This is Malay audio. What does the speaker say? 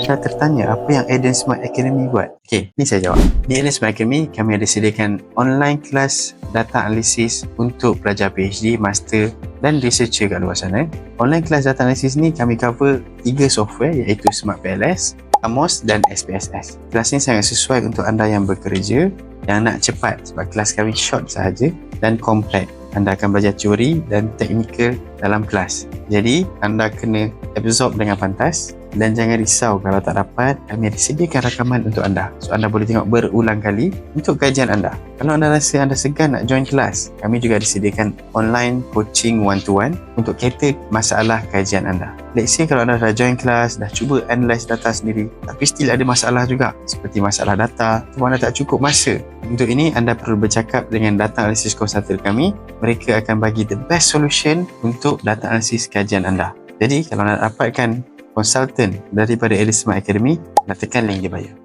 Anda tertanya apa yang Eden Smart Academy buat? Okey, ni saya jawab. Di Eden Smart Academy, kami ada sediakan online kelas data analisis untuk pelajar PhD, master dan researcher kat luar sana. Online kelas data analisis ni kami cover 3 software iaitu Smart PLS, Amos dan SPSS. Kelas ni sangat sesuai untuk anda yang bekerja, yang nak cepat sebab kelas kami short sahaja dan kompleks. Anda akan belajar teori dan teknikal dalam kelas. Jadi, anda kena absorb dengan pantas dan jangan risau kalau tak dapat. Kami ada sediakan rakaman untuk anda. So, anda boleh tengok berulang kali untuk kajian anda. Kalau anda rasa anda segan nak join kelas, kami juga disediakan online coaching one-to-one untuk cater masalah kajian anda. Let's say kalau anda dah join kelas, dah cuba analyse data sendiri, tapi still ada masalah juga seperti masalah data, atau anda tak cukup masa. Untuk ini, anda perlu bercakap dengan data analisis consultant kami. Mereka akan bagi the best solution untuk data analisis kajian anda. Jadi, kalau nak dapatkan konsultan daripada Eden Smart Academy, tekan link di bio.